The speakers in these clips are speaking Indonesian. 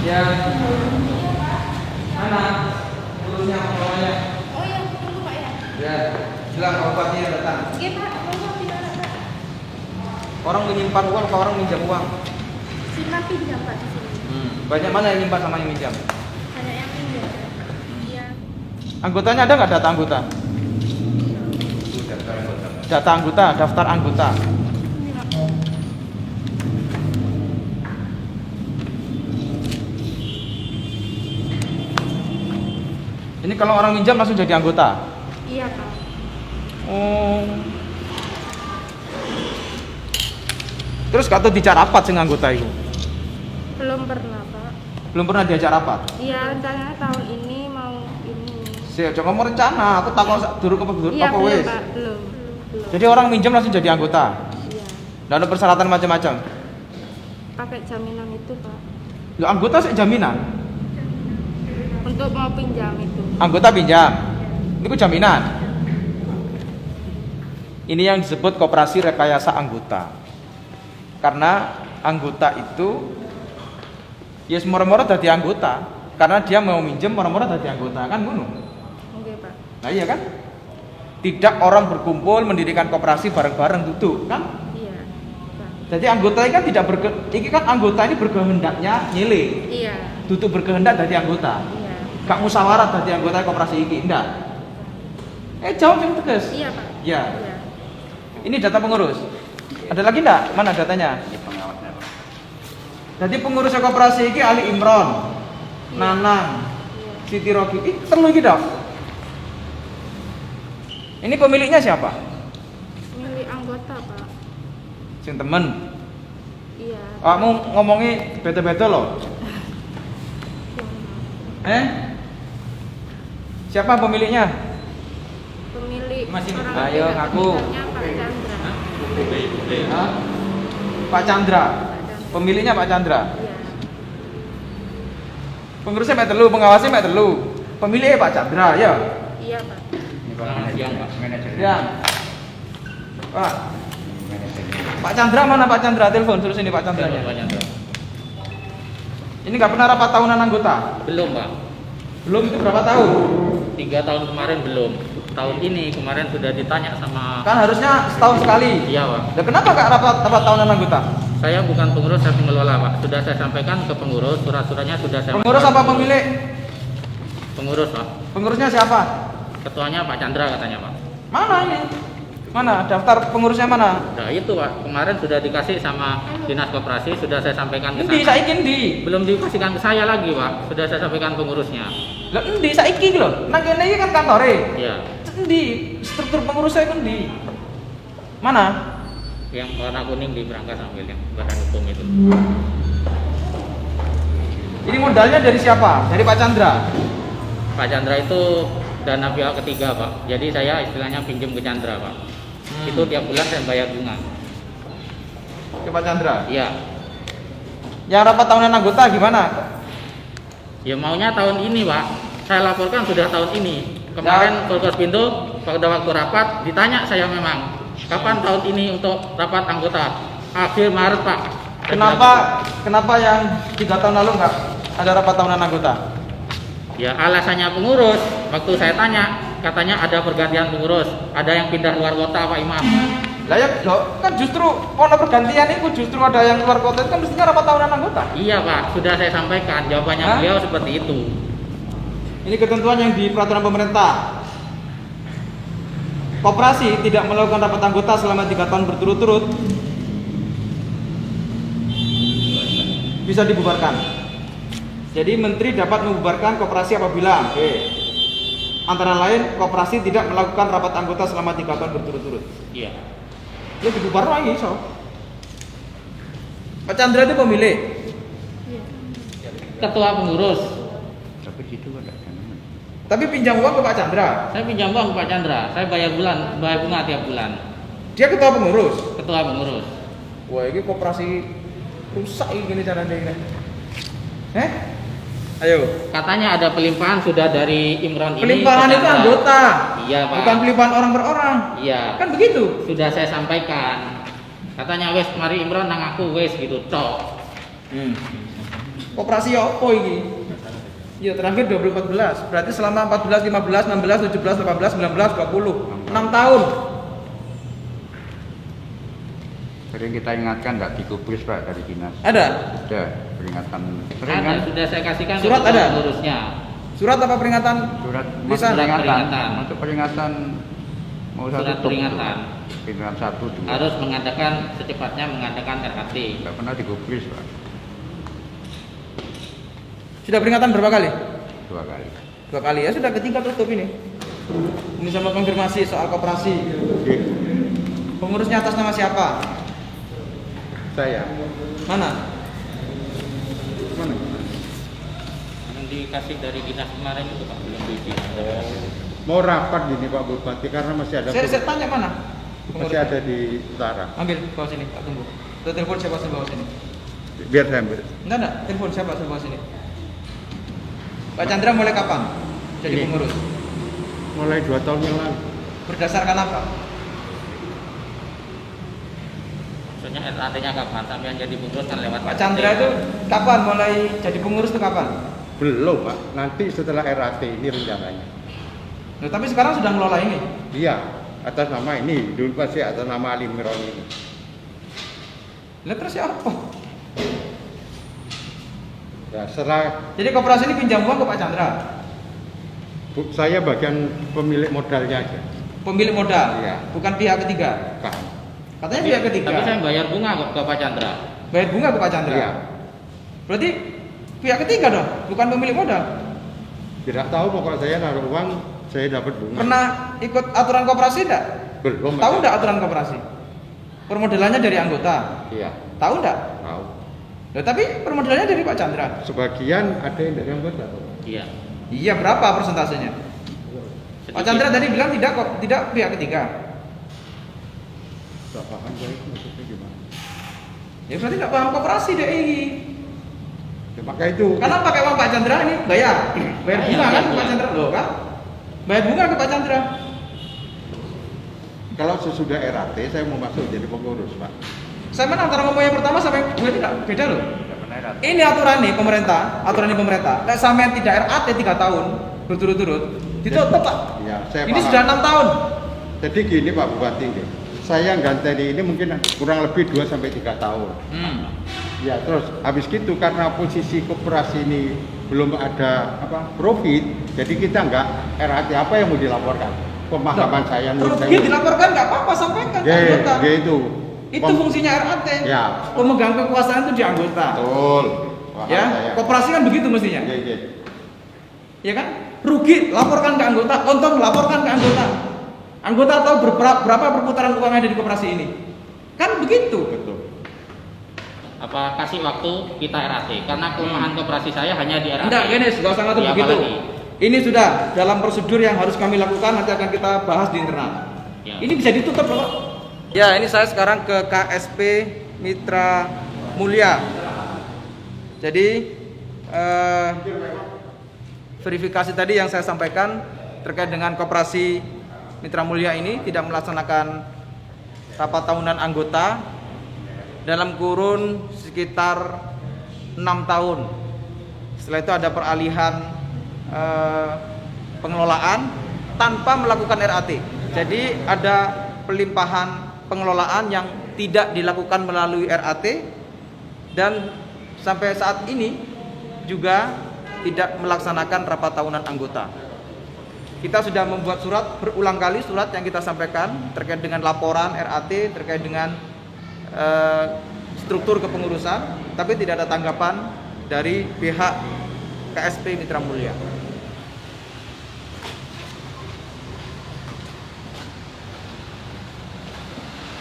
Ya. Mana? Urusnya pokoknya. Oh iya, tunggu Pak ya. Ya. Bilang obatnya datang. Oke Pak, tunggu tidak ada. Orang menyimpan uang, atau orang minjam uang? Simpan pinjam Pak di sini. Banyak mana yang nyimpan sama yang minjam? Banyak yang pinjam. Iya. Anggotanya ada nggak data anggota? Data anggota, daftar anggota. Ini Pak. Ini kalau orang minjam langsung jadi anggota. Iya Pak. Oh. Terus kata dijak rapat sing anggota itu? Belum pernah Pak. Belum pernah diajak rapat. Iya, rencananya tahun ini mau ini. Saya jangan mau rencana, aku takut dulu ke Iya apa belum wes. Pak, belum. Jadi orang minjam langsung jadi anggota. Iya. Nggak ada persyaratan macam-macam. Pakai jaminan itu Pak. Lo anggota sih jaminan. Untuk mau pinjam itu. Anggota pinjam. Ini ku jaminan. Ini yang disebut koperasi rekayasa anggota. Karena anggota itu ya moro-moro dadi anggota. Karena dia mau minjem moro-moro dadi anggota kan ngono. Oke Pak. Nah iya kan? Tidak orang berkumpul mendirikan koperasi bareng-bareng duduk kan? Iya. Pak. Jadi anggota ini kan tidak ini kan anggota ini berkehendaknya nyilih. Iya. Duduk berkehendak jadi anggota. Iya. Gak musyawarah jadi anggota koperasi ini, enggak. Jawab yang tegas. Iya Pak. Ya. Iya. Ini data pengurus. Ada lagi enggak? Mana datanya? Jadi pengurus koperasi ini Ali Imron, Iya. Nanang, Iya. Siti Rogi. Perlu iki dok. Ini pemiliknya siapa? Milik anggota Pak. Sing temen. Iya. Kamu ngomongi beda-beda loh. Siapa pemiliknya? Pemilik Masih orang ayo tidak ngaku. terlibatnya Pak Chandra. Hah? Pak Chandra. Pak Chandra. Pemiliknya Pak Chandra. Iya. Pengurusnya Pak Telu, pengawasnya Pak Telu. Pemiliknya Pak Chandra, ya. Iya Pak. Ya. Pak. Pak Chandra mana Pak Chandra? Telepon suruh sini Pak Chandranya. Ini nggak pernah rapat tahunan anggota? Belum Pak, Belum, itu berapa tahun? 3 tahun kemarin belum. Tahun ini kemarin sudah ditanya sama. Kan harusnya setahun sekali. Iya Pak, Nah, kenapa nggak rapat tahunan anggota? saya bukan pengurus, saya pengelola Pak. Sudah saya sampaikan ke pengurus, surat-suratnya sudah saya. Pengurus apa pemilik? Pengurus Pak, Pengurusnya siapa? ketuanya Pak Chandra katanya Pak. Mana ini? Mana? Daftar pengurusnya mana? Nah itu Pak, kemarin sudah dikasih sama dinas koperasi, sudah saya sampaikan ke Endi sana. saiki endi? Belum dikasihkan ke saya lagi Pak, sudah saya sampaikan pengurusnya. Lah endi saiki iki lho? Nang kene iki kan kantore. Iya, Endi? Struktur pengurusnya itu endi? Mana? yang warna kuning di berangkas ambil yang badan hukum itu. Ini modalnya dari siapa? Dari Pak Chandra. Pak Chandra itu dana pihak ketiga Pak, jadi saya istilahnya pinjam ke Chandra Pak. Itu tiap bulan saya bayar bunga. Ke Pak Chandra. Iya. Yang rapat tahunan anggota gimana? Ya maunya tahun ini Pak. Saya laporkan sudah tahun ini. Kemarin Polres Pintu pada waktu rapat ditanya saya memang kapan tahun ini untuk rapat anggota? Akhir Maret Pak. Kenapa yang 3 tahun lalu nggak ada rapat tahunan anggota? Ya alasannya pengurus. Waktu saya tanya katanya ada pergantian pengurus. Ada yang pindah luar kota Pak Imam. Lah ya, loh, kan justru ono pergantian itu justru ada yang keluar kota itu kan mestinya rapat tahunan anggota. Iya Pak, sudah saya sampaikan. Jawabannya Hah? beliau seperti itu. Ini ketentuan yang di peraturan pemerintah. Koperasi tidak melakukan rapat anggota selama 3 tahun berturut-turut bisa dibubarkan. Jadi menteri dapat membubarkan koperasi apabila antara lain koperasi tidak melakukan rapat anggota selama 3 tahun berturut-turut. Iya. Ya dibubar lagi so. Pak Chandra itu pemilik. Iya. Ketua pengurus. Tapi pinjam uang ke Pak Chandra. Saya pinjam uang ke Pak Chandra. Saya bayar bunga tiap bulan. Dia ketua pengurus. Ketua pengurus. Wah, ini koperasi rusak ini gini caranya ini. Ayo. Katanya ada pelimpahan sudah dari Imron ini. Pelimpahan ke itu Chandra. anggota. Iya Pak. Bukan pelimpahan orang per orang. Iya. Kan begitu. Sudah saya sampaikan. Katanya wes mari Imron nang aku wes gitu cok. Koperasi apa ini? Ya terakhir 2014. Berarti selama 14, 15, 16, 17, 18, 19, 20. 6 tahun. Sering kita ingatkan nggak digubris Pak dari dinas. Ada? Ada peringatan. Sering Ada, kan? sudah saya kasihkan Surat ke ada? pengurusnya. Surat apa peringatan? Surat Lisan? Peringatan. Masuk peringatan. Mau Surat satu peringatan. Peringatan 1, 2. Harus mengadakan secepatnya mengadakan RAT. Nggak pernah digubris Pak. Sudah peringatan berapa kali? 2 kali. 2 kali ya, sudah ketiga tutup ini. Ini sama konfirmasi soal koperasi. Oke. Pengurusnya atas nama siapa? Saya. Mana? Mana? Yang dikasih dari dinas kemarin itu Pak belum diisi. Mau rapat gini Pak Bupati karena masih ada. Saya tanya mana? Masih ada di utara. Ambil bawa sini, tak tunggu. Tuh, telepon siapa suruh bawa sini? Biar saya ambil. Enggak, telepon siapa suruh bawa sini? Pak Chandra mulai kapan jadi Ini. pengurus? Mulai 2 tahun yang lalu. Berdasarkan apa? Maksudnya RAT-nya kapan? Sampai yang jadi pengurus kan lewat Pak Chandra itu kapan mulai jadi pengurus itu kapan? Belum Pak. Nanti setelah RAT ini rencananya. Nah, tapi sekarang sudah ngelola ini. Iya. Atas nama ini. Dulu pasti atas nama Ali Miron ini. Lah terus siapa? Ya, setelah Jadi koperasi ini pinjam uang ke Pak Chandra. saya bagian pemilik modalnya aja. Pemilik modal, Iya. bukan pihak ketiga. Kan. Katanya pihak ketiga. Tapi saya bayar bunga kok ke Pak Chandra. Bayar bunga ke Pak Chandra. Iya. Berarti pihak ketiga dong, bukan pemilik modal. Tidak tahu pokoknya saya naruh uang, saya dapat bunga. Pernah ikut aturan koperasi enggak? Belum. Tahu Mas. enggak aturan koperasi? Permodalannya dari anggota. Iya. Tahu enggak? Tahu. Nah, tapi permodalannya dari Pak Chandra. Sebagian ada yang dari anggota. Iya. Iya, berapa persentasenya? Pak Chandra tadi bilang tidak kok, tidak pihak ketiga. Tidak paham saya itu maksudnya gimana. Ya berarti enggak paham koperasi deh ini. Ya, maka itu. Karena pakai uang Pak Chandra ini bayar. Bayar bunga kan ke Pak Iya. Chandra loh kan? Bayar bunga ke Pak Chandra. Kalau sesudah RAT saya mau masuk jadi pengurus Pak. Saya mana antara ngomong yang pertama sampai yang kedua ini enggak beda loh. Tidak pernah RAT. Ini aturan nih pemerintah, aturan ini pemerintah. Nek sampean tidak RAT 3 tahun berturut-turut, ditutup Pak. Iya, saya Ini paham. sudah 6 tahun. Jadi gini Pak Bupati ini. Saya ganteni ini mungkin kurang lebih 2 sampai 3 tahun. Ya, terus habis gitu karena posisi koperasi ini belum ada profit, jadi kita enggak RAT apa yang mau dilaporkan. Pemahaman saya menurut Rugi dilaporkan nggak apa-apa, sampaikan ke anggota. Ya itu. Itu fungsinya RAT. Ya. Pemegang kekuasaan itu di anggota. Betul. Paham Ya, saya. koperasi kan begitu mestinya. Iya, iya. Ya kan? Rugi laporkan ke anggota, untung laporkan ke anggota. Anggota tahu berapa perputaran uang yang ada di koperasi ini. Kan begitu. Betul. Apa kasih waktu kita RAT? Karena kelemahan koperasi saya hanya di RAT. Enggak, gini, nggak usah ngatur Ya, begitu. apalagi? Ini sudah dalam prosedur yang harus kami lakukan, nanti akan kita bahas di internal. Ya. Ini bisa ditutup loh, Pak. Ya, ini saya sekarang ke KSP Mitra Mulia. Jadi verifikasi tadi yang saya sampaikan terkait dengan koperasi Mitra Mulia ini tidak melaksanakan rapat tahunan anggota dalam kurun sekitar 6 tahun. Setelah itu ada peralihan pengelolaan tanpa melakukan RAT. Jadi ada pelimpahan pengelolaan yang tidak dilakukan melalui RAT dan sampai saat ini juga tidak melaksanakan rapat tahunan anggota. Kita sudah membuat surat berulang kali, surat yang kita sampaikan terkait dengan laporan RAT, terkait dengan struktur kepengurusan, tapi tidak ada tanggapan dari pihak KSP Mitra Mulia.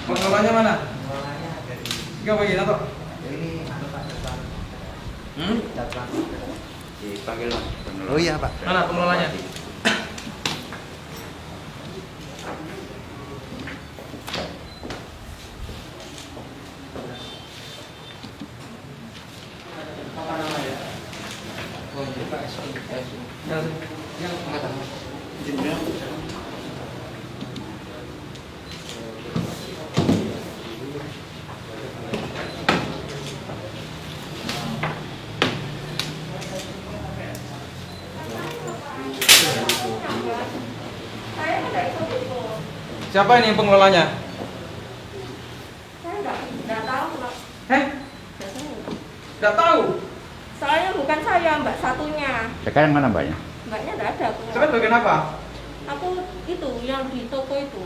Pengelolanya mana? Pengelolanya dari Enggak bagian apa? ini anu Pak Depan. Depan. Dipanggil Mas. Oh iya Pak. Mana pengelolanya? Oh ini Pak SI. Yang Siapa ini pengelolanya? Saya nggak tahu, Pak. Heh, Nggak tahu. nggak tahu. Soalnya bukan saya, Mbak satunya. Sekarang mana mbaknya? Mbaknya nggak ada. Sampai bagian apa? Aku itu yang di toko itu.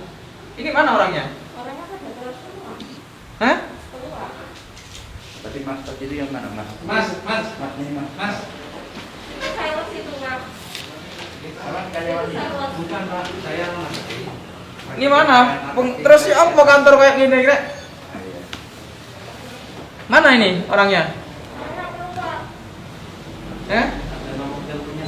Ini mana orangnya? Orangnya kan ada keluar semua. Hah? Keluar. Tadi mas tadi itu yang mana mas? Mas. Mas ini mas. Mas. Itu sales itu, Pak. Sama karyawannya. Sales. Bukan pak, saya mas. Ini mana? Terus si apa kantor kayak gini, Rek? Ah, iya. Mana ini orangnya? Orangnya keluar. Eh? Ada nomor teleponnya.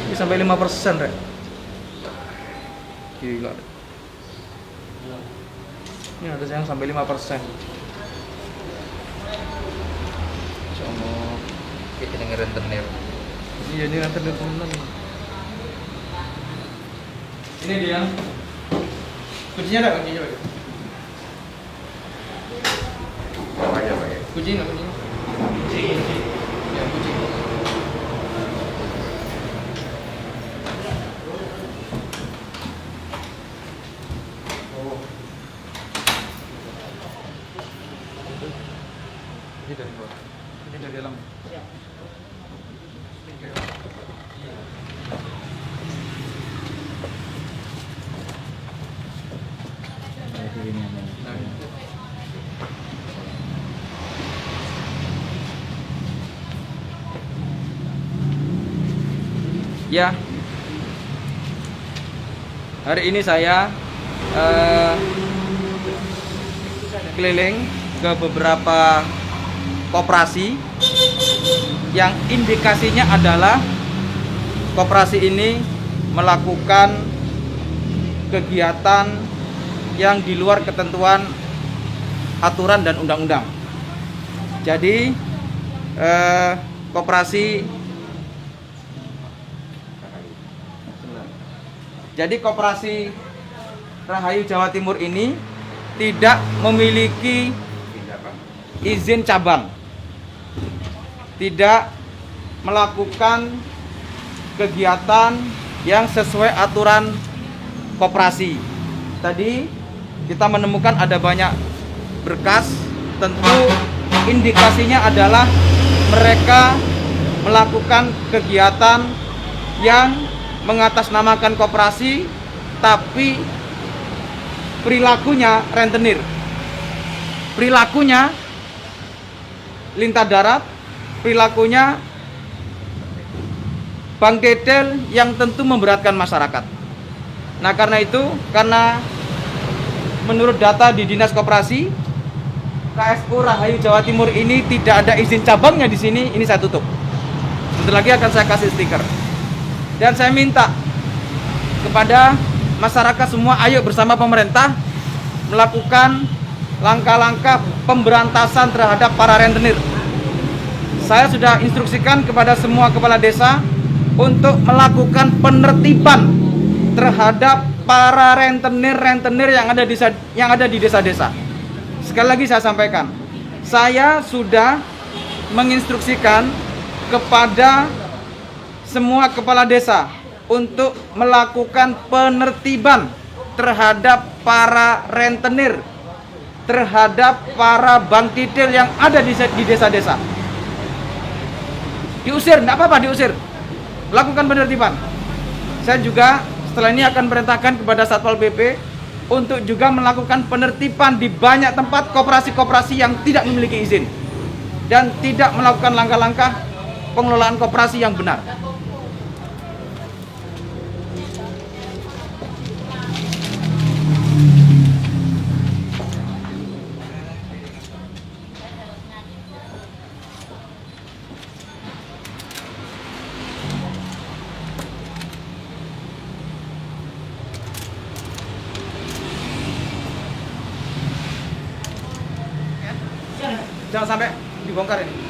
Ini sampai 5%, Rek. Gila. Ini ada yang sampai 5%. Sama Kita dengar rentenir. iya ini nanti temen. Ini dia. Kuncinya ada kuncinya, Pak. Apa aja pak ya? Kunci enggak kuncinya? Kunci. Ya, kunci. Ini dari bawah. Ini dari dalam. Ya, hari ini saya keliling ke beberapa koperasi yang indikasinya adalah koperasi ini melakukan kegiatan yang di luar ketentuan aturan dan undang-undang. Jadi koperasi Rahayu Jawa Timur ini tidak memiliki izin cabang, tidak melakukan kegiatan yang sesuai aturan koperasi. Tadi kita menemukan ada banyak berkas, tentu indikasinya adalah mereka melakukan kegiatan yang mengatasnamakan koperasi tapi perilakunya rentenir, perilakunya lintah darat, perilakunya bank dedel yang tentu memberatkan masyarakat. Nah karena itu, karena menurut data di Dinas Koperasi, KSU Rahayu Jawa Timur ini tidak ada izin cabangnya di sini, ini saya tutup. Sebentar lagi akan saya kasih stiker. Dan saya minta kepada masyarakat semua, ayo bersama pemerintah melakukan langkah-langkah pemberantasan terhadap para rentenir. Saya sudah instruksikan kepada semua kepala desa untuk melakukan penertiban terhadap para rentenir yang ada di desa-desa. Sekali lagi saya sampaikan, saya sudah menginstruksikan kepada semua kepala desa untuk melakukan penertiban terhadap para rentenir, terhadap para bank tidil yang ada di desa-desa. Diusir, tidak apa-apa diusir. Lakukan penertiban. Saya juga setelah ini akan perintahkan kepada Satpol PP untuk juga melakukan penertiban di banyak tempat koperasi-koperasi yang tidak memiliki izin dan tidak melakukan langkah-langkah pengelolaan koperasi yang benar. Jangan sampai dibongkar ini.